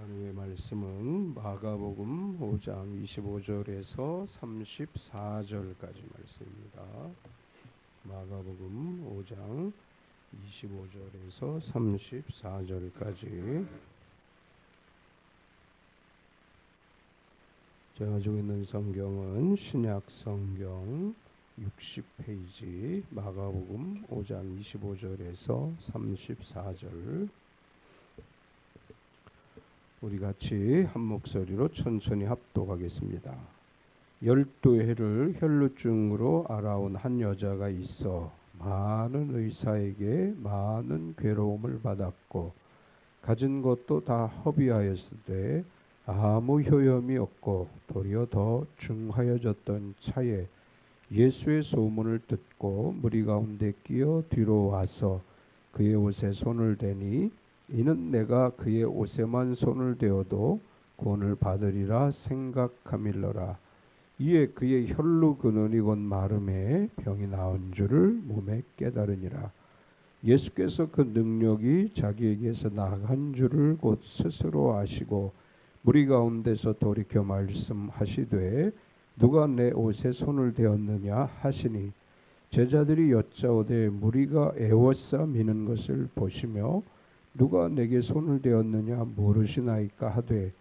하나님의 말씀은 마가복음 5장 25절에서 34절까지 말씀입니다. 마가복음 5장 25절에서 34절까지 제가 가지고 있는 성경은 신약 성경 60페이지 마가복음 5장 25절에서 34절 우리 같이 한 목소리로 천천히 합독하겠습니다. 12해를 혈루증으로 알아온 한 여자가 있어 많은 의사에게 많은 괴로움을 받았고 가진 것도 다 허비하였을 때 아무 효염이 없고 도리어 더 중하여졌던 차에 예수의 소문을 듣고 무리 가운데 끼어 뒤로 와서 그의 옷에 손을 대니 이는 내가 그의 옷에만 손을 대어도 구원을 받으리라 생각함일러라. 이에 그의 혈루 근원이 곧 마름에 병이 나은 줄을 몸에 깨달으니라. 예수께서 그 능력이 자기에게서 나간 줄을 곧 스스로 아시고 무리 가운데서 돌이켜 말씀하시되 누가 내 옷에 손을 대었느냐 하시니 제자들이 여짜오되 무리가 애워싸 미는 것을 보시며 누가 내게 손을 대었느냐 물으시나이까 하되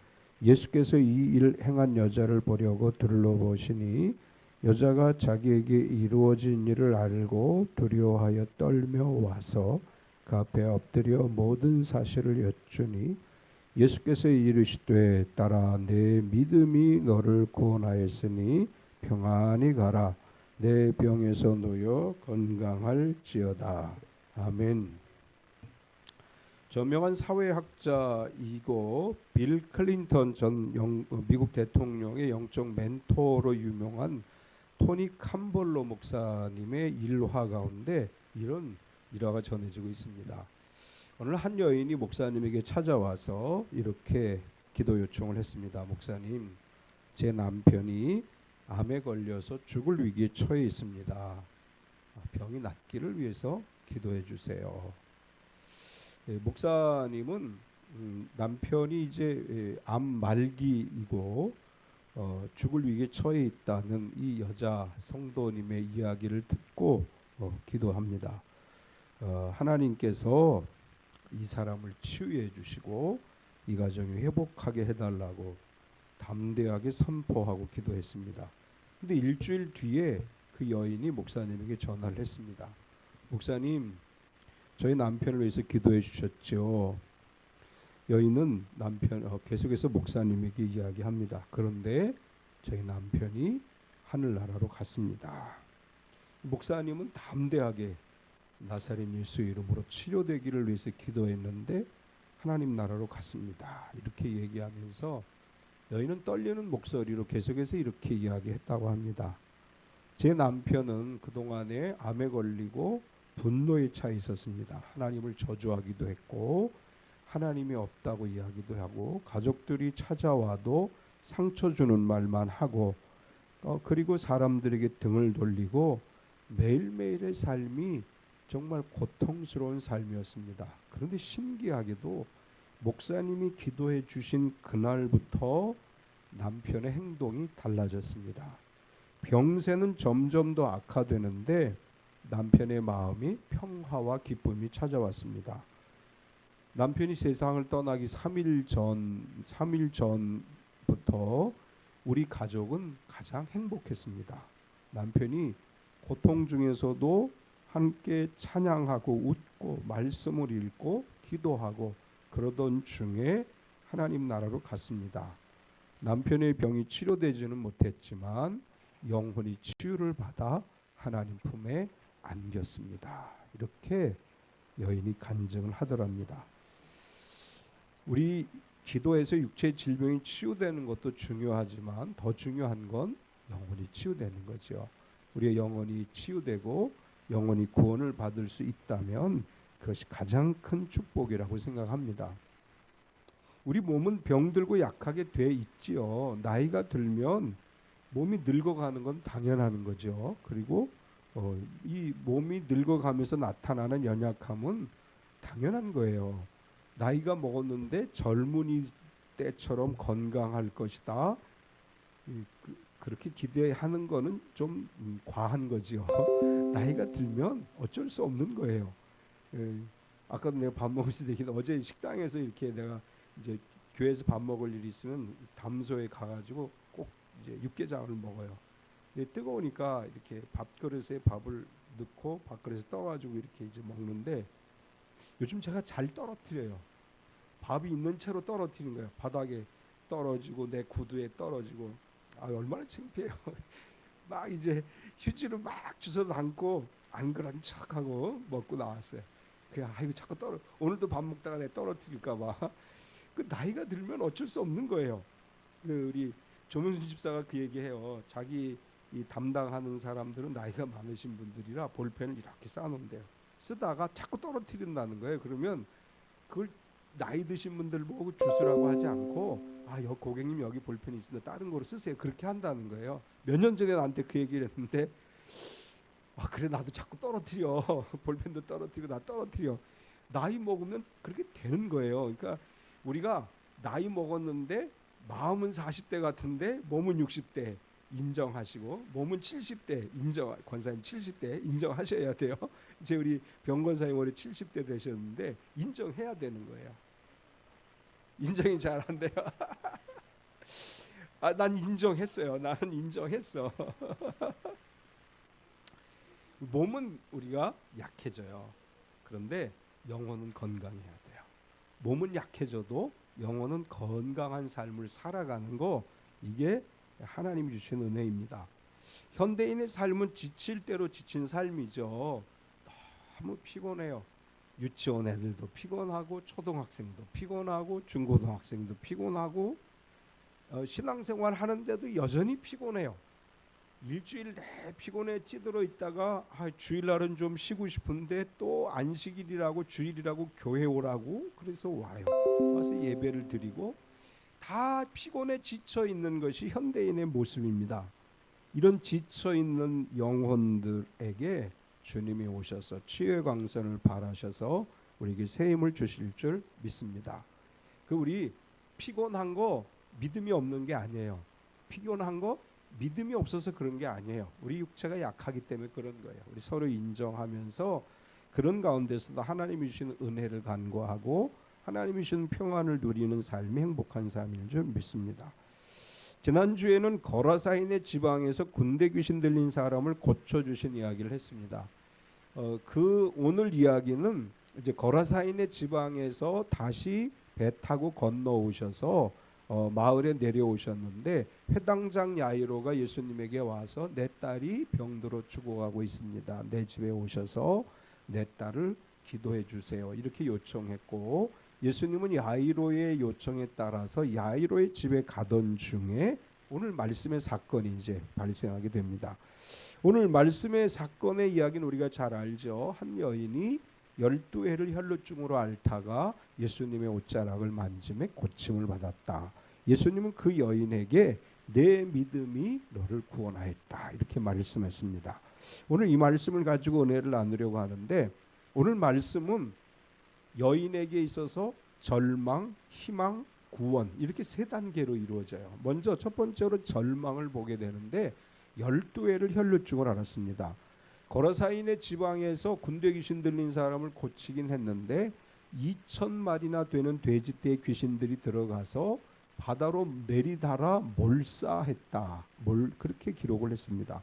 예수께서 이 일 행한 여자를 보려고 둘러보시니 여자가 자기에게 이루어진 일을 알고 두려워하여 떨며 와서 그 앞에 엎드려 모든 사실을 여쭈니 예수께서 이르시되 딸아 내 믿음이 너를 구원하였으니 평안히 가라 내 병에서 놓여 건강할지어다. 아멘. 저명한 사회학자이고 빌 클린턴 전 미국 대통령의 영적 멘토로 유명한 토니 캄벌로 목사님의 일화 가운데 이런 일화가 전해지고 있습니다. 오늘 한 여인이 목사님에게 찾아와서 이렇게 기도 요청을 했습니다. 목사님, 제 남편이 암에 걸려서 죽을 위기에 처해 있습니다. 병이 낫기를 위해서 기도해 주세요. 목사님은 남편이 이제 암 말기이고 죽을 위기에 처해 있다는 이 여자 성도님의 이야기를 듣고 기도합니다. 하나님께서 이 사람을 치유해 주시고 이 가정이 회복하게 해달라고 담대하게 선포하고 기도했습니다. 근데 일주일 뒤에 그 여인이 목사님에게 전화를 했습니다. 목사님, 저희 남편을 위해서 기도해 주셨죠. 여인은 계속해서 목사님에게 이야기합니다. 그런데 저희 남편이 하늘나라로 갔습니다. 목사님은 담대하게 나사렛 예수 이름으로 치료되기를 위해서 기도했는데 하나님 나라로 갔습니다. 이렇게 얘기하면서 여인은 떨리는 목소리로 계속해서 이렇게 이야기했다고 합니다. 제 남편은 그동안에 암에 걸리고 분노에 차 있었습니다. 하나님을 저주하기도 했고 하나님이 없다고 이야기도 하고 가족들이 찾아와도 상처 주는 말만 하고 그리고 사람들에게 등을 돌리고 매일매일의 삶이 정말 고통스러운 삶이었습니다. 그런데 신기하게도 목사님이 기도해 주신 그날부터 남편의 행동이 달라졌습니다. 병세는 점점 더 악화되는데 남편의 마음이 평화와 기쁨이 찾아왔습니다. 남편이 세상을 떠나기 3일 전부터 우리 가족은 가장 행복했습니다. 남편이 고통 중에서도 함께 찬양하고 웃고 말씀을 읽고 기도하고 그러던 중에 하나님 나라로 갔습니다. 남편의 병이 치료되지는 못했지만 영혼이 치유를 받아 하나님 품에 안겼습니다. 이렇게 여인이 간증을 하더랍니다. 우리 기도에서 육체의 질병이 치유되는 것도 중요하지만 더 중요한 건 영혼이 치유되는 거죠. 우리의 영혼이 치유되고 영혼이 구원을 받을 수 있다면 그것이 가장 큰 축복이라고 생각합니다. 우리 몸은 병들고 약하게 돼 있지요. 나이가 들면 몸이 늙어가는 건 당연한 거죠. 그리고 이 몸이 늙어가면서 나타나는 연약함은 당연한 거예요. 나이가 먹었는데 젊은이 때처럼 건강할 것이다. 그렇게 기대하는 거는 좀 과한 거지요. 나이가 들면 어쩔 수 없는 거예요. 아까도 내가 밥 먹을 때 얘기했는데 어제 식당에서 이렇게 내가 이제 교회에서 밥 먹을 일이 있으면 담소에 가가지고 꼭 이제 육개장을 먹어요. 근데 뜨거우니까 이렇게 밥그릇에 밥을 넣고 밥그릇에 떠가지고 이렇게 이제 먹는데 요즘 제가 잘 떨어뜨려요. 밥이 있는 채로 떨어뜨리는 거예요. 바닥에 떨어지고 내 구두에 떨어지고 얼마나 창피해요. 막 이제 휴지로 막 주워 담고 안 그런 척하고 먹고 나왔어요. 그냥 이거 자꾸 오늘도 밥 먹다가 내 떨어뜨릴까봐. 그 나이가 들면 어쩔 수 없는 거예요. 우리 조명순 집사가 그 얘기해요. 자기 이 담당하는 사람들은 나이가 많으신 분들이라 볼펜을 이렇게 쌓아놓는데요. 쓰다가 자꾸 떨어뜨린다는 거예요. 그러면 그걸 나이 드신 분들 보고 주스라고 하지 않고 고객님 여기 볼펜이 있으면 다른 거로 쓰세요. 그렇게 한다는 거예요. 몇 년 전에 나한테 그 얘기를 했는데 그래 나도 자꾸 떨어뜨려. 볼펜도 떨어뜨리고 나 떨어뜨려. 나이 먹으면 그렇게 되는 거예요. 그러니까 우리가 나이 먹었는데 마음은 40대 같은데 몸은 60대 인정하시고 몸은 70대 권사님 70대 인정하셔야 돼요. 이제 우리 병 권사님 올해 70대 되셨는데 인정해야 되는 거예요. 인정이 잘 안 돼요. 난 인정했어요. 나는 인정했어. 몸은 우리가 약해져요. 그런데 영혼은 건강해야 돼요. 몸은 약해져도 영혼은 건강한 삶을 살아가는 거, 이게 하나님이 주신 은혜입니다. 현대인의 삶은 지칠 대로 지친 삶이죠. 너무 피곤해요. 유치원 애들도 피곤하고 초등학생도 피곤하고 중고등학생도 피곤하고 신앙생활 하는데도 여전히 피곤해요. 일주일 내 피곤에 찌들어 있다가 주일날은 좀 쉬고 싶은데 또 안식일이라고 주일이라고 교회 오라고 그래서 와서 예배를 드리고 다 피곤에 지쳐 있는 것이 현대인의 모습입니다. 이런 지쳐 있는 영혼들에게 주님이 오셔서 치유의 광선을 발하셔서 우리에게 새 힘을 주실 줄 믿습니다. 우리 피곤한 거 믿음이 없는 게 아니에요. 피곤한 거 믿음이 없어서 그런 게 아니에요. 우리 육체가 약하기 때문에 그런 거예요. 우리 서로 인정하면서 그런 가운데서도 하나님이 주시는 은혜를 간구하고 하나님이 주시는 평안을 누리는 삶이 행복한 삶인 줄 믿습니다. 지난주에는 거라사인의 지방에서 군대 귀신 들린 사람을 고쳐주신 이야기를 했습니다. 오늘 이야기는 이제 거라사인의 지방에서 다시 배 타고 건너오셔서 마을에 내려오셨는데 회당장 야이로가 예수님에게 와서 내 딸이 병들어 죽어가고 있습니다. 내 집에 오셔서 내 딸을 기도해 주세요. 이렇게 요청했고 예수님은 야이로의 요청에 따라서 야이로의 집에 가던 중에 오늘 말씀의 사건이 이제 발생하게 됩니다. 오늘 말씀의 사건의 이야기는 우리가 잘 알죠. 한 여인이 12해를 혈루증으로 앓다가 예수님의 옷자락을 만짐에 고침을 받았다. 예수님은 그 여인에게 내 믿음이 너를 구원하였다. 이렇게 말씀했습니다. 오늘 이 말씀을 가지고 은혜를 나누려고 하는데 오늘 말씀은 여인에게 있어서 절망, 희망, 구원 이렇게 세 단계로 이루어져요. 먼저 첫 번째로 절망을 보게 되는데 12해를 혈루증을 앓았습니다. 거라사인의 지방에서 군대 귀신 들린 사람을 고치긴 했는데 2,000마리나 되는 돼지떼 귀신들이 들어가서 바다로 내리달아 몰사했다. 그렇게 기록을 했습니다.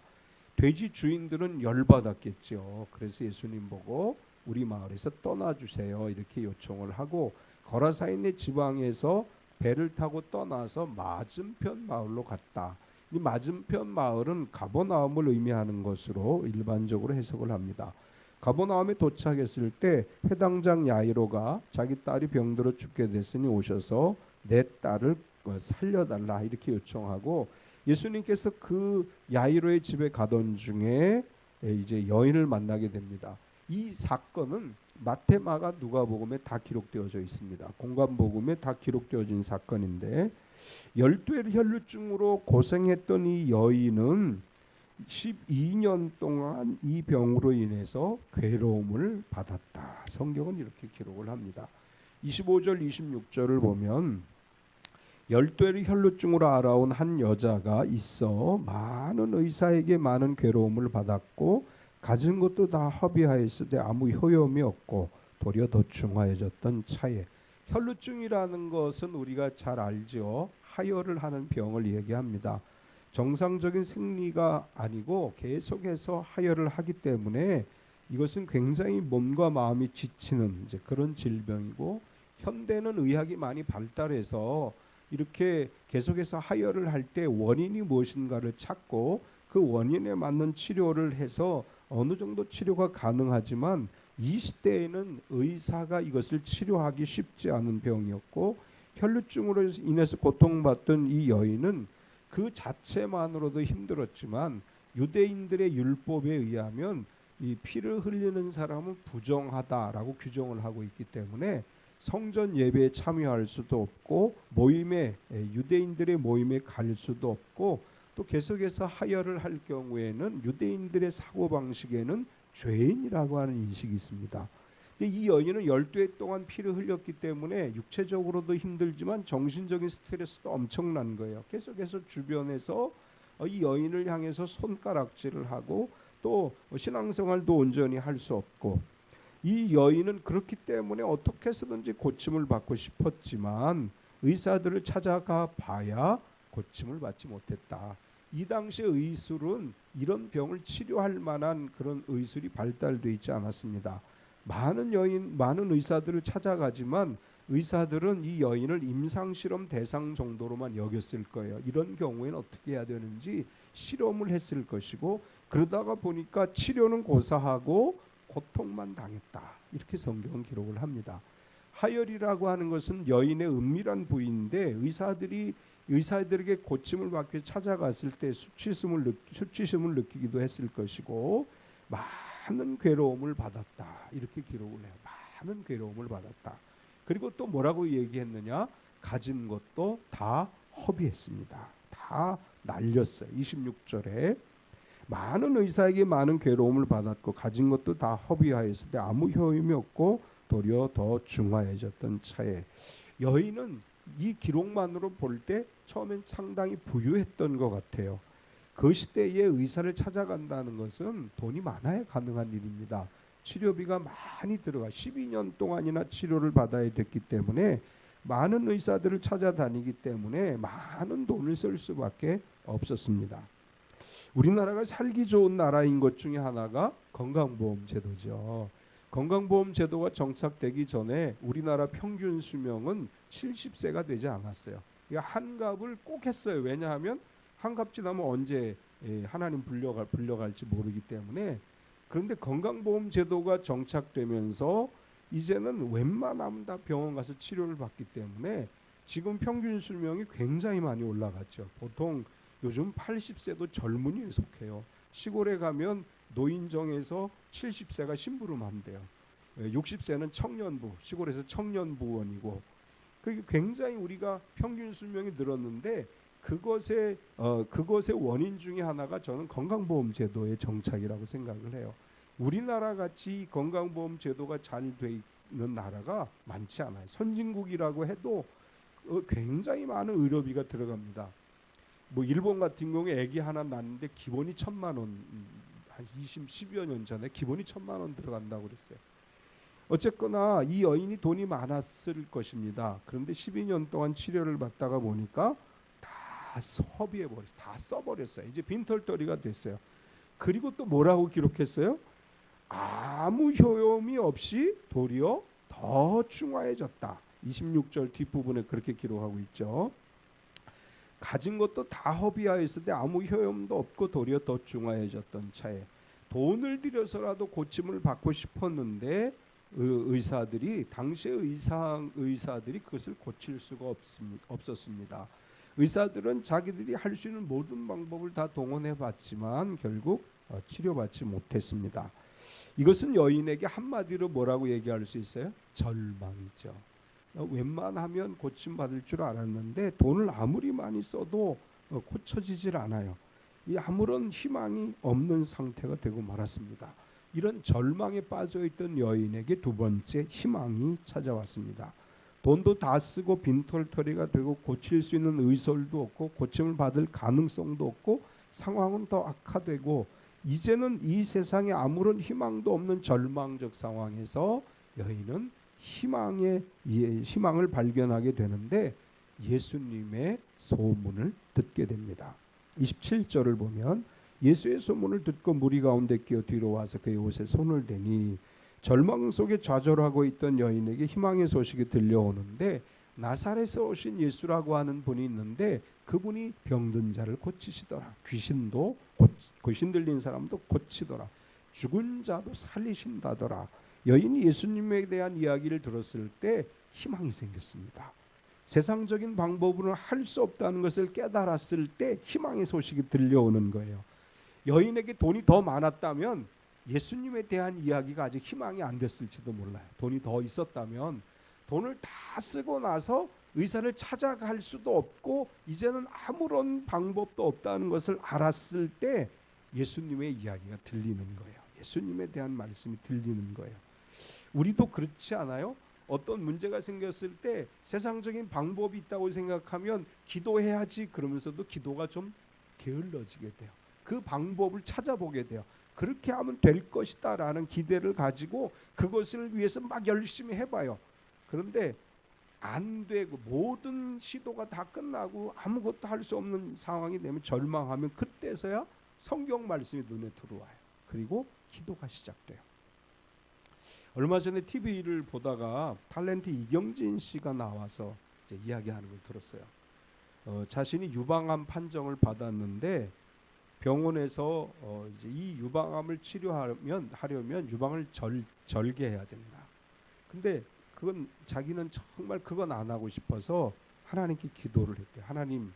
돼지 주인들은 열받았겠죠. 그래서 예수님 보고 우리 마을에서 떠나주세요. 이렇게 요청을 하고 거라사인의 지방에서 배를 타고 떠나서 맞은편 마을로 갔다. 이 맞은편 마을은 가버나움을 의미하는 것으로 일반적으로 해석을 합니다. 가버나움에 도착했을 때 회당장 야이로가 자기 딸이 병들어 죽게 됐으니 오셔서 내 딸을 살려달라 이렇게 요청하고 예수님께서 그 야이로의 집에 가던 중에 이제 여인을 만나게 됩니다. 이 사건은 마태, 마가, 누가복음에 다 기록되어져 있습니다. 공관복음에 다 기록되어진 사건인데 12해 혈루증으로 고생했던 이 여인은 12년 동안 이 병으로 인해서 괴로움을 받았다. 성경은 이렇게 기록을 합니다. 25절 26절을 보면 열대를 혈루증으로 알아온 한 여자가 있어 많은 의사에게 많은 괴로움을 받았고 가진 것도 다 허비하였으되 아무 효용이 없고 도리어 더 중하여졌던 차에, 혈루증이라는 것은 우리가 잘 알죠. 하혈을 하는 병을 얘기합니다. 정상적인 생리가 아니고 계속해서 하혈을 하기 때문에 이것은 굉장히 몸과 마음이 지치는 이제 그런 질병이고, 현대는 의학이 많이 발달해서 이렇게 계속해서 하혈을 할 때 원인이 무엇인가를 찾고 그 원인에 맞는 치료를 해서 어느 정도 치료가 가능하지만, 이 시대에는 의사가 이것을 치료하기 쉽지 않은 병이었고, 혈루증으로 인해서 고통받던 이 여인은 그 자체만으로도 힘들었지만 유대인들의 율법에 의하면 이 피를 흘리는 사람은 부정하다라고 규정을 하고 있기 때문에 성전 예배에 참여할 수도 없고 모임에, 유대인들의 모임에 갈 수도 없고, 또 계속해서 하혈을 할 경우에는 유대인들의 사고방식에는 죄인이라고 하는 인식이 있습니다. 이 여인은 12해 동안 피를 흘렸기 때문에 육체적으로도 힘들지만 정신적인 스트레스도 엄청난 거예요. 계속해서 주변에서 이 여인을 향해서 손가락질을 하고 또 신앙생활도 온전히 할 수 없고, 이 여인은 그렇기 때문에 어떻게 해서든지 고침을 받고 싶었지만 의사들을 찾아가 봐야 고침을 받지 못했다. 이 당시 의술은 이런 병을 치료할 만한 그런 의술이 발달되어 있지 않았습니다. 많은 의사들을 찾아가지만 의사들은 이 여인을 임상실험 대상 정도로만 여겼을 거예요. 이런 경우에는 어떻게 해야 되는지 실험을 했을 것이고, 그러다가 보니까 치료는 고사하고 고통만 당했다. 이렇게 성경은 기록을 합니다. 하혈이라고 하는 것은 여인의 은밀한 부위인데 의사들에게 고침을 받기 위해 찾아갔을 때 수치심을 느끼기도 했을 것이고 많은 괴로움을 받았다. 이렇게 기록을 해요. 많은 괴로움을 받았다. 그리고 또 뭐라고 얘기했느냐? 가진 것도 다 허비했습니다. 다 날렸어요. 26절에 많은 의사에게 많은 괴로움을 받았고 가진 것도 다 허비하였을 때 아무 효임이 없고 도리어 더 중하여졌던 차에, 여인은 이 기록만으로 볼 때 처음엔 상당히 부유했던 것 같아요. 그 시대에 의사를 찾아간다는 것은 돈이 많아야 가능한 일입니다. 치료비가 많이 들어가 12년 동안이나 치료를 받아야 됐기 때문에 많은 의사들을 찾아다니기 때문에 많은 돈을 쓸 수밖에 없었습니다. 우리나라가 살기 좋은 나라인 것 중에 하나가 건강보험 제도죠. 건강보험 제도가 정착되기 전에 우리나라 평균 수명은 70세가 되지 않았어요. 한갑을 꼭 했어요. 왜냐하면 한갑 지나면 언제 하나님 불려갈지 모르기 때문에. 그런데 건강보험 제도가 정착되면서 이제는 웬만하면 다 병원 가서 치료를 받기 때문에 지금 평균 수명이 굉장히 많이 올라갔죠. 보통 요즘 80세도 젊은이에 속해요. 시골에 가면 노인정에서 70세가 심부름한대요. 60세는 청년부, 시골에서 청년부원이고, 그게 굉장히 우리가 평균 수명이 늘었는데 그것의 원인 중에 하나가 저는 건강보험 제도의 정착이라고 생각을 해요. 우리나라 같이 건강보험 제도가 잘 돼 있는 나라가 많지 않아요. 선진국이라고 해도 굉장히 많은 의료비가 들어갑니다. 뭐 일본 같은 경우에 아기 하나 낳는데 기본이 1,000만 원, 한 10여 년 전에 기본이 1,000만 원 들어간다고 그랬어요. 어쨌거나 이 여인이 돈이 많았을 것입니다. 그런데 12년 동안 치료를 받다가 보니까 다 허비해버렸어요. 다 써버렸어요. 이제 빈털터리가 됐어요. 그리고 또 뭐라고 기록했어요? 아무 효용이 없이 도리어 더 중하해졌다. 26절 뒷부분에 그렇게 기록하고 있죠. 가진 것도 다 허비하였을 때 아무 효용도 없고 도리어 더 중하해졌던 차에, 돈을 들여서라도 고침을 받고 싶었는데 당시의 의사들이 그것을 고칠 수가 없었습니다. 의사들은 자기들이 할 수 있는 모든 방법을 다 동원해 봤지만 결국 치료받지 못했습니다. 이것은 여인에게 한마디로 뭐라고 얘기할 수 있어요? 절망이죠. 웬만하면 고침받을 줄 알았는데 돈을 아무리 많이 써도 고쳐지질 않아요. 이 아무런 희망이 없는 상태가 되고 말았습니다. 이런 절망에 빠져있던 여인에게 두 번째 희망이 찾아왔습니다. 돈도 다 쓰고 빈털터리가 되고 고칠 수 있는 의술도 없고 고침을 받을 가능성도 없고 상황은 더 악화되고 이제는 이 세상에 아무런 희망도 없는 절망적 상황에서 여인은 희망을 발견하게 되는데 예수님의 소문을 듣게 됩니다. 27절을 보면 예수의 소문을 듣고 무리 가운데 끼어 뒤로 와서 그의 옷에 손을 대니 절망 속에 좌절하고 있던 여인에게 희망의 소식이 들려오는데 나사렛에서 오신 예수라고 하는 분이 있는데 그분이 병든 자를 고치시더라. 귀신 들린 사람도 고치더라. 죽은 자도 살리신다더라. 여인이 예수님에 대한 이야기를 들었을 때 희망이 생겼습니다. 세상적인 방법으로는 할 수 없다는 것을 깨달았을 때 희망의 소식이 들려오는 거예요. 여인에게 돈이 더 많았다면 예수님에 대한 이야기가 아직 희망이 안 됐을지도 몰라요. 돈이 더 있었다면 돈을 다 쓰고 나서 의사를 찾아갈 수도 없고 이제는 아무런 방법도 없다는 것을 알았을 때 예수님의 이야기가 들리는 거예요. 예수님에 대한 말씀이 들리는 거예요. 우리도 그렇지 않아요? 어떤 문제가 생겼을 때 세상적인 방법이 있다고 생각하면 기도해야지 그러면서도 기도가 좀 게을러지게 돼요. 그 방법을 찾아보게 돼요. 그렇게 하면 될 것이다 라는 기대를 가지고 그것을 위해서 막 열심히 해봐요. 그런데 안 되고 모든 시도가 다 끝나고 아무것도 할 수 없는 상황이 되면 절망하면 그때서야 성경 말씀이 눈에 들어와요. 그리고 기도가 시작돼요. 얼마 전에 TV를 보다가 탤런트 이경진 씨가 나와서 이제 이야기하는 걸 들었어요. 자신이 유방암 판정을 받았는데 병원에서 이제 이 유방암을 치료하려면 유방을 절개해야 된다. 근데 그건 자기는 정말 그건 안 하고 싶어서 하나님께 기도를 했대요. 하나님,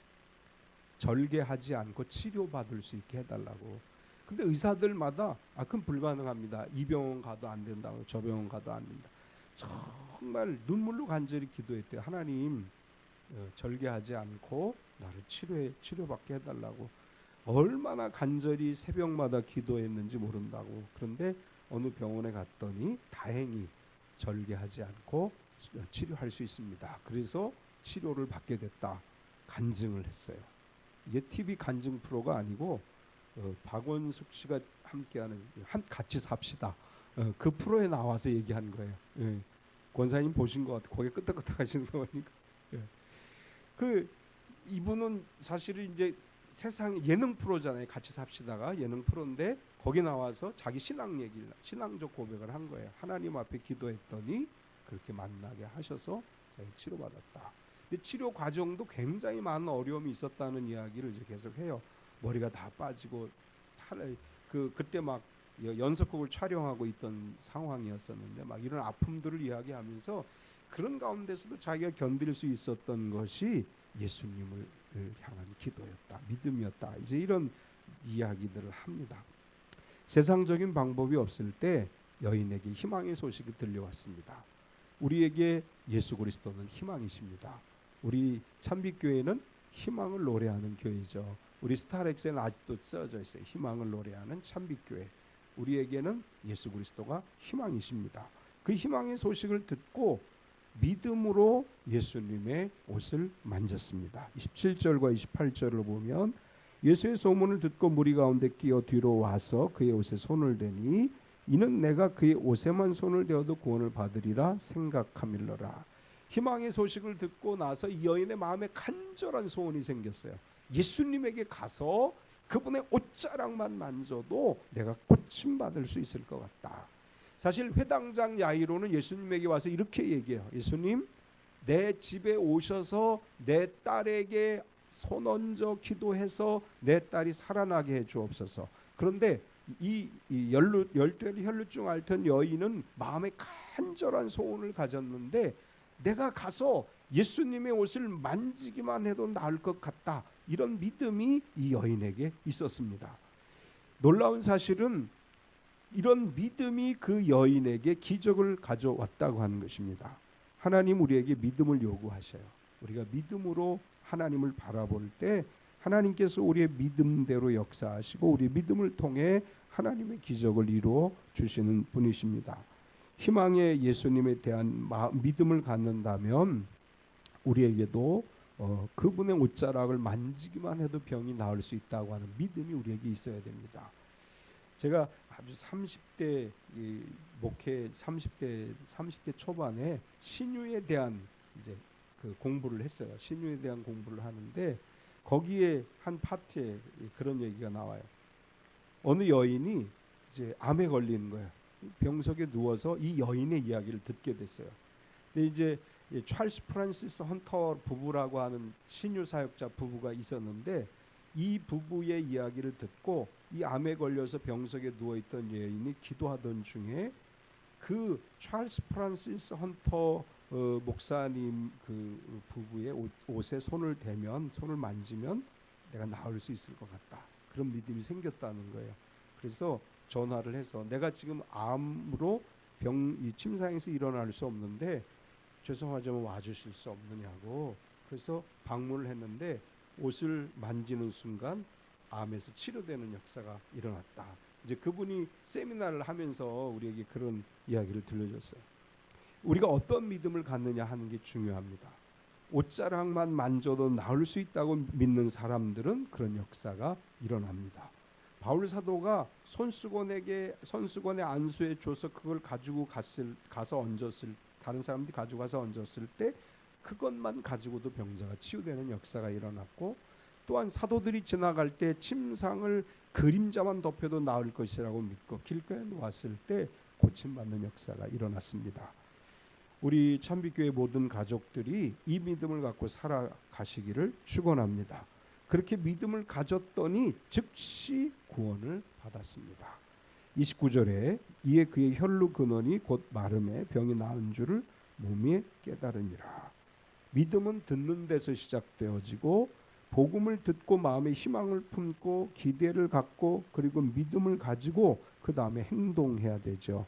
절개하지 않고 치료받을 수 있게 해달라고. 근데 의사들마다 그건 불가능합니다. 이 병원 가도 안 된다고, 저 병원 가도 안 된다. 정말 눈물로 간절히 기도했대요. 하나님, 절개하지 않고 나를 치료받게 해달라고. 얼마나 간절히 새벽마다 기도했는지 모른다고. 그런데 어느 병원에 갔더니 다행히 절개하지 않고 치료할 수 있습니다. 그래서 치료를 받게 됐다. 간증을 했어요. 이게 TV 간증 프로가 아니고 박원숙 씨가 함께하는 같이 삽시다. 그 프로에 나와서 얘기한 거예요. 권사님 보신 것 같아요. 고개 끄덕끄덕 하시는 거 보니까. 그 이분은 사실은 이제 세상 예능 프로잖아요. 같이 삽시다가 예능 프로인데 거기 나와서 자기 신앙적 고백을 한 거예요. 하나님 앞에 기도했더니 그렇게 만나게 하셔서 치료받았다. 근데 치료 과정도 굉장히 많은 어려움이 있었다는 이야기를 이제 계속 해요. 머리가 다 빠지고 그때 막 연속극을 촬영하고 있던 상황이었었는데 막 이런 아픔들을 이야기하면서 그런 가운데서도 자기가 견딜 수 있었던 것이 예수님을 향한 기도였다, 믿음이었다. 이제 이런 이야기들을 합니다. 세상적인 방법이 없을 때 여인에게 희망의 소식이 들려왔습니다. 우리에게 예수 그리스도는 희망이십니다. 우리 찬빛교회는 희망을 노래하는 교회죠. 우리 스타렉스에는 아직도 써져 있어요. 희망을 노래하는 찬빛교회. 우리에게는 예수 그리스도가 희망이십니다. 그 희망의 소식을 듣고 믿음으로 예수님의 옷을 만졌습니다. 27절과 28절을 보면 예수의 소문을 듣고 무리 가운데 끼어 뒤로 와서 그의 옷에 손을 대니 이는 내가 그의 옷에만 손을 대어도 구원을 받으리라 생각함일러라. 희망의 소식을 듣고 나서 이 여인의 마음에 간절한 소원이 생겼어요. 예수님에게 가서 그분의 옷자락만 만져도 내가 고침받을 수 있을 것 같다. 사실 회당장 야이로는 예수님에게 와서 이렇게 얘기해요. 예수님, 내 집에 오셔서 내 딸에게 손 얹어 기도해서 내 딸이 살아나게 해 주옵소서. 그런데 이 열대 혈루증 앓던 여인은 마음에 간절한 소원을 가졌는데 내가 가서 예수님의 옷을 만지기만 해도 나을 것 같다. 이런 믿음이 이 여인에게 있었습니다. 놀라운 사실은 이런 믿음이 그 여인에게 기적을 가져왔다고 하는 것입니다. 하나님 우리에게 믿음을 요구하셔요. 우리가 믿음으로 하나님을 바라볼 때 하나님께서 우리의 믿음대로 역사하시고 우리의 믿음을 통해 하나님의 기적을 이루어 주시는 분이십니다. 희망의 예수님에 대한 믿음을 갖는다면 우리에게도 그분의 옷자락을 만지기만 해도 병이 나을 수 있다고 하는 믿음이 우리에게 있어야 됩니다. 제가 아주 30대 목회 30대 초반에 신유에 대한 이제 그 공부를 했어요. 신유에 대한 공부를 하는데 거기에 한 파트에 그런 얘기가 나와요. 어느 여인이 이제 암에 걸리는 거예요. 병석에 누워서 이 여인의 이야기를 듣게 됐어요. 근데 이제 찰스 프란시스 헌터 부부라고 하는 신유 사역자 부부가 있었는데 이 부부의 이야기를 듣고 이 암에 걸려서 병석에 누워있던 여인이 기도하던 중에 그 찰스 프란시스 헌터 목사님 그 부부의 옷에 손을 대면, 손을 만지면 내가 나을 수 있을 것 같다. 그런 믿음이 생겼다는 거예요. 그래서 전화를 해서 내가 지금 암으로 이 침상에서 일어날 수 없는데 죄송하지만 와주실 수 없느냐고. 그래서 방문을 했는데 옷을 만지는 순간 암에서 치료되는 역사가 일어났다. 이제 그분이 세미나를 하면서 우리에게 그런 이야기를 들려줬어요. 우리가 어떤 믿음을 갖느냐 하는 게 중요합니다. 옷자락만 만져도 나을 수 있다고 믿는 사람들은 그런 역사가 일어납니다. 바울 사도가 손수건의 안수에 줘서 그걸 가지고 가서 얹었을, 다른 사람들이 가지고 가서 얹었을 때 그것만 가지고도 병자가 치유되는 역사가 일어났고, 또한 사도들이 지나갈 때 침상을 그림자만 덮여도 나을 것이라고 믿고 길가에 놓았을 때 고침받는 역사가 일어났습니다. 우리 참빛교회 모든 가족들이 이 믿음을 갖고 살아가시기를 축원합니다. 그렇게 믿음을 가졌더니 즉시 구원을 받았습니다. 29절에 이에 그의 혈루 근원이 곧 마름에 병이 나은 줄을 몸이 깨달으니라. 믿음은 듣는 데서 시작되어지고 복음을 듣고 마음에 희망을 품고 기대를 갖고 그리고 믿음을 가지고 그 다음에 행동해야 되죠.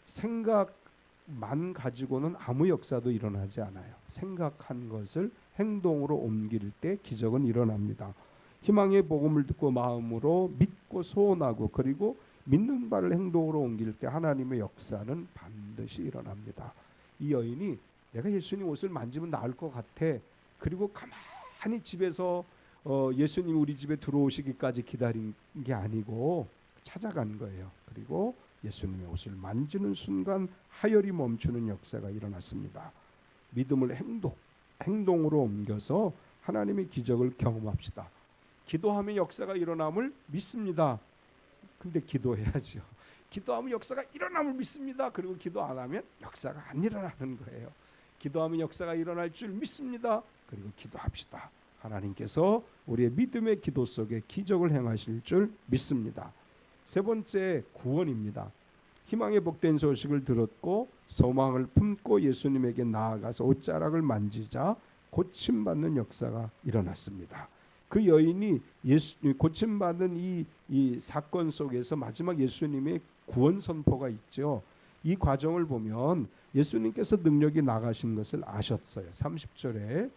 생각만 가지고는 아무 역사도 일어나지 않아요. 생각한 것을 행동으로 옮길 때 기적은 일어납니다. 희망의 복음을 듣고 마음으로 믿고 소원하고 그리고 믿는 바를 행동으로 옮길 때 하나님의 역사는 반드시 일어납니다. 이 여인이 내가 예수님 옷을 만지면 나을 것 같아. 그리고 가만히 집에서 예수님 우리 집에 들어오시기까지 기다린 게 아니고 찾아간 거예요. 그리고 예수님의 옷을 만지는 순간 하혈이 멈추는 역사가 일어났습니다. 믿음을 행동으로 옮겨서 하나님의 기적을 경험합시다. 기도하면 역사가 일어남을 믿습니다. 근데 기도해야죠. 기도하면 역사가 일어남을 믿습니다. 그리고 기도 안 하면 역사가 안 일어나는 거예요. 기도하면 역사가 일어날 줄 믿습니다. 그리고 기도합시다. 하나님께서 우리의 믿음의 기도 속에 기적을 행하실 줄 믿습니다. 세 번째, 구원입니다. 희망의 복된 소식을 들었고 소망을 품고 예수님에게 나아가서 옷자락을 만지자 고침받는 역사가 일어났습니다. 그 여인이 고침받은 이 사건 속에서 마지막 예수님의 구원 선포가 있죠. 이 과정을 보면 예수님께서 능력이 나가신 것을 아셨어요. 30절에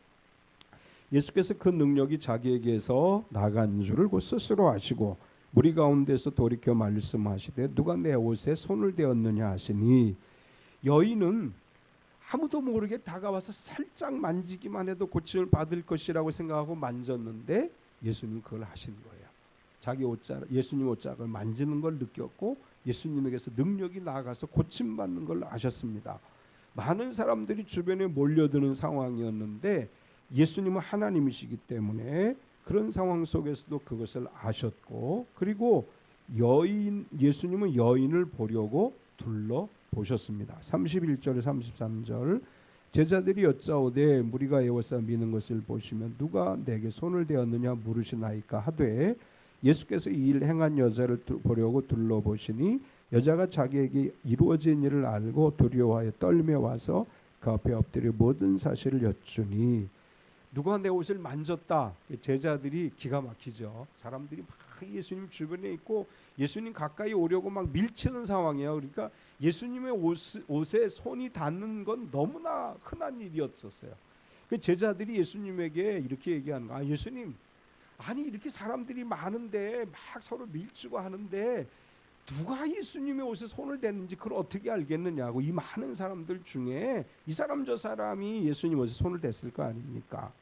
예수께서 그 능력이 자기에게서 나간 줄을 곧 스스로 아시고 무리 가운데서 돌이켜 말씀하시되 누가 내 옷에 손을 대었느냐 하시니, 여인은 아무도 모르게 다가와서 살짝 만지기만 해도 고침을 받을 것이라고 생각하고 만졌는데 예수님 그걸 하신 거예요. 자기 옷자락, 예수님 옷자락을 만지는 걸 느꼈고 예수님에게서 능력이 나가서 고침받는 걸 아셨습니다. 많은 사람들이 주변에 몰려드는 상황이었는데 예수님은 하나님이시기 때문에 그런 상황 속에서도 그것을 아셨고, 그리고 예수님은 여인을 보려고 둘러보셨습니다. 31절 33절 제자들이 여짜오되 무리가 에워싸 미는 것을 보시면 누가 내게 손을 대었느냐 물으시나이까 하되 예수께서 이 일 행한 여자를 보려고 둘러보시니 여자가 자기에게 이루어진 일을 알고 두려워하여 떨며 와서 그 앞에 엎드려 모든 사실을 여쭈니, 누가 내 옷을 만졌다. 제자들이 기가 막히죠. 사람들이 막 예수님 주변에 있고 예수님 가까이 오려고 막 밀치는 상황이에요. 그러니까 예수님의 옷에 손이 닿는 건 너무나 흔한 일이었었어요. 그 제자들이 예수님에게 이렇게 얘기하는 거야. 예수님, 아니 이렇게 사람들이 많은데 막 서로 밀치고 하는데 누가 예수님의 옷에 손을 댔는지 그걸 어떻게 알겠느냐고, 이 많은 사람들 중에 이 사람 저 사람이 예수님 옷에 손을 댔을 거 아닙니까?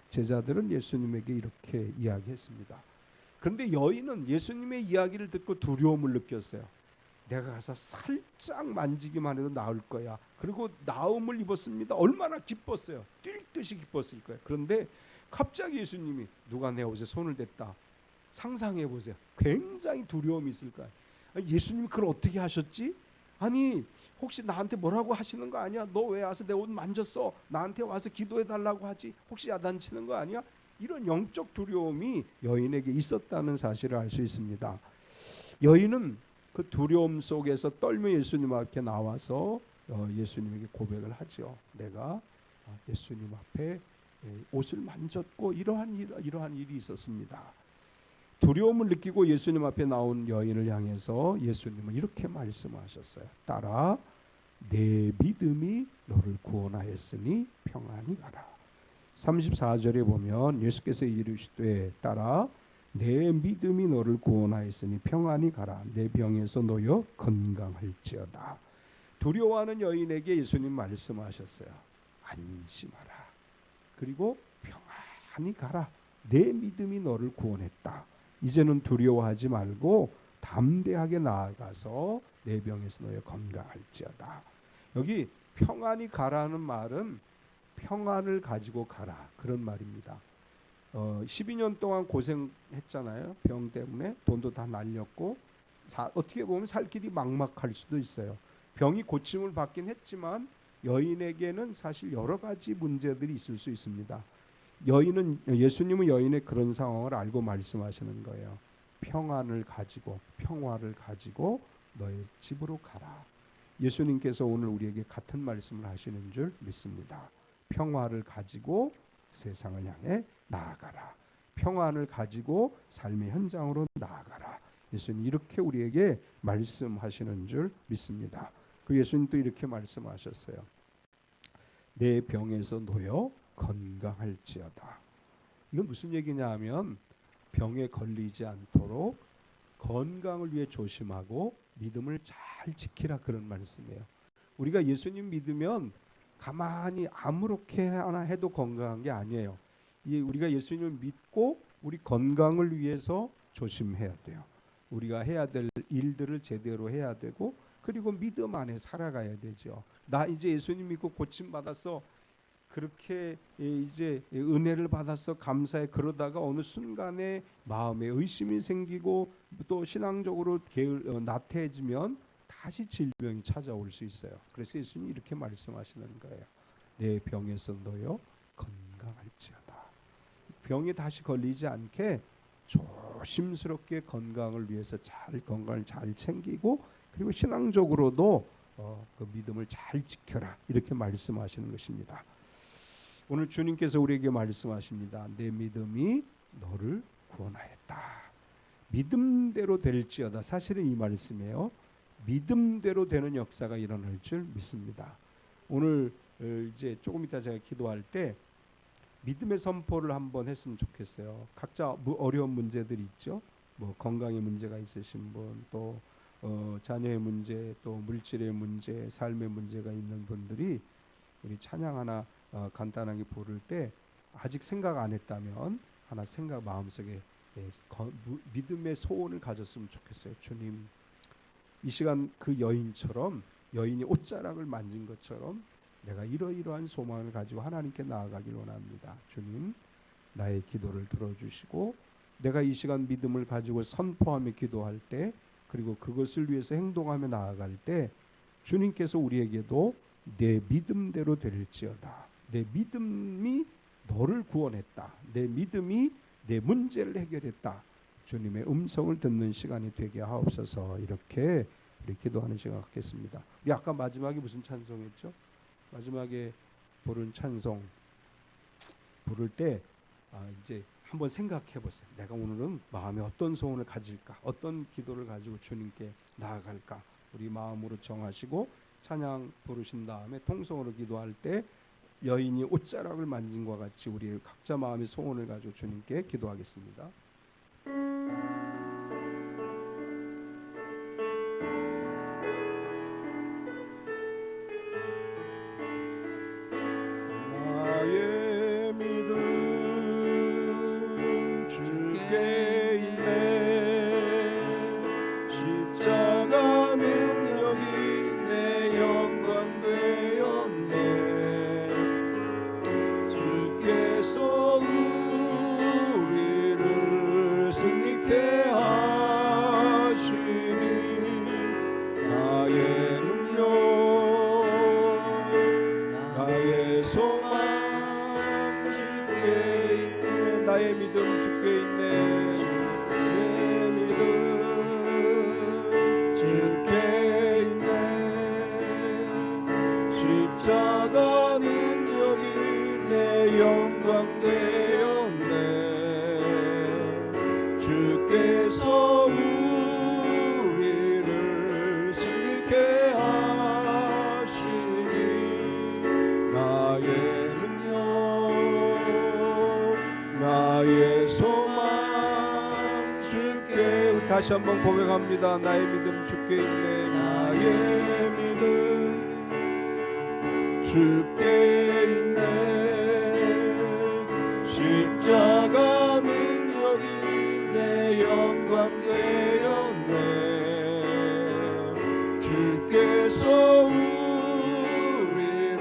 제자들은 예수님에게 이렇게 이야기했습니다. 그런데 여인은 예수님의 이야기를 듣고 두려움을 느꼈어요. 내가 가서 살짝 만지기만 해도 나을 거야. 그리고 나음을 입었습니다. 얼마나 기뻤어요. 뛸 듯이 기뻤을 거예요. 그런데 갑자기 예수님이 누가 내 옷에 손을 댔다. 상상해 보세요. 굉장히 두려움이 있을 거예요. 예수님이 그걸 어떻게 하셨지? 아니 혹시 나한테 뭐라고 하시는 거 아니야? 너 왜 와서 내 옷 만졌어? 나한테 와서 기도해 달라고 하지? 혹시 야단치는 거 아니야? 이런 영적 두려움이 여인에게 있었다는 사실을 알 수 있습니다. 여인은 그 두려움 속에서 떨며 예수님 앞에 나와서 예수님에게 고백을 하죠. 내가 예수님 앞에 옷을 만졌고 이러한 일이 있었습니다. 두려움을 느끼고 예수님 앞에 나온 여인을 향해서 예수님은 이렇게 말씀하셨어요. 딸아, 내 믿음이 너를 구원하였으니 평안히 가라. 34절에 보면 예수께서 이르시되 딸아, 내 믿음이 너를 구원하였으니 평안히 가라. 내 병에서 놓여 건강할지어다. 두려워하는 여인에게 예수님 말씀하셨어요. 안심하라. 그리고 평안히 가라. 내 믿음이 너를 구원했다. 이제는 두려워하지 말고 담대하게 나아가서 내 병에서 너의 건강할지어다. 여기 평안히 가라는 말은 평안을 가지고 가라, 그런 말입니다. 12년 동안 고생했잖아요. 병 때문에 돈도 다 날렸고 어떻게 보면 살 길이 막막할 수도 있어요. 병이 고침을 받긴 했지만 여인에게는 사실 여러 가지 문제들이 있을 수 있습니다. 예수님은 여인의 그런 상황을 알고 말씀하시는 거예요. 평안을 가지고, 평화를 가지고 너의 집으로 가라. 예수님께서 오늘 우리에게 같은 말씀을 하시는 줄 믿습니다. 평화를 가지고 세상을 향해 나아가라. 평안을 가지고 삶의 현장으로 나아가라. 예수님 이렇게 우리에게 말씀하시는 줄 믿습니다. 그 예수님 또 이렇게 말씀하셨어요. 내 병에서 놓여 건강할지어다. 이건 무슨 얘기냐 하면 병에 걸리지 않도록 건강을 위해 조심하고 믿음을 잘 지키라, 그런 말씀이에요. 우리가 예수님 믿으면 가만히 아무렇게 하나 해도 건강한 게 아니에요. 우리가 예수님을 믿고 우리 건강을 위해서 조심해야 돼요. 우리가 해야 될 일들을 제대로 해야 되고, 그리고 믿음 안에 살아가야 되죠. 나 이제 예수님 믿고 고침 받았어, 그렇게 이제 은혜를 받았어, 감사해. 그러다가 어느 순간에 마음에 의심이 생기고 또 신앙적으로 나태해지면 다시 질병이 찾아올 수 있어요. 그래서 예수님이 이렇게 말씀하시는 거예요. 내 병에서 놓여 건강할지어다. 병에 다시 걸리지 않게 조심스럽게 건강을 위해서 건강을 잘 챙기고, 그리고 신앙적으로도 그 믿음을 잘 지켜라, 이렇게 말씀하시는 것입니다. 오늘 주님께서 우리에게 말씀하십니다. 내 믿음이 너를 구원하였다. 믿음대로 될지어다. 사실은 이 말씀이에요. 믿음대로 되는 역사가 일어날 줄 믿습니다. 오늘 이제 조금 이따 제가 기도할 때 믿음의 선포를 한번 했으면 좋겠어요. 각자 어려운 문제들이 있죠. 뭐 건강의 문제가 있으신 분, 또 자녀의 문제, 또 물질의 문제, 삶의 문제가 있는 분들이 우리 찬양 하나 간단하게 부를 때 아직 생각 안 했다면 하나 마음속에 믿음의 소원을 가졌으면 좋겠어요. 주님, 이 시간 그 여인이 옷자락을 만진 것처럼 내가 이러이러한 소망을 가지고 하나님께 나아가길 원합니다. 주님, 나의 기도를 들어주시고 내가 이 시간 믿음을 가지고 선포하며 기도할 때, 그리고 그것을 위해서 행동하며 나아갈 때 주님께서 우리에게도 내 믿음대로 될지어다. 내 믿음이 너를 구원했다. 내 믿음이 내 문제를 해결했다. 주님의 음성을 듣는 시간이 되게 하옵소서. 이렇게 우리 기도하는 시간 갖겠습니다. 우리 아까 마지막에 무슨 찬송했죠? 마지막에 부른 찬송 부를 때 이제 한번 생각해 보세요. 내가 오늘은 마음에 어떤 소원을 가질까? 어떤 기도를 가지고 주님께 나아갈까? 우리 마음으로 정하시고 찬양 부르신 다음에 통성으로 기도할 때 여인이 옷자락을 만진 것과 같이 우리 각자 마음의 소원을 가지고 주님께 기도하겠습니다. 있네. 나의 믿음 주께 있네. 나의 믿음 주께 있네. 십자가 능력이 내 영광 되었네. 주께서 우리를 승리케 하시니 나의 능력 나의 소망 주께. 우리 다시 한번 고백합니다. 나의 믿음 주께 있네. 나의 믿음 주께 있네. 십자가 능력이 내 영광 되었네. 주께서 우리를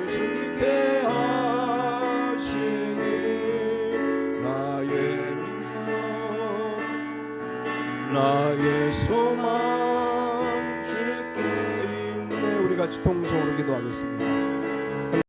승리케 하시니 나의 믿음 나의 소망 주께 있네. 우리 같이 통성으로 기도하겠습니다.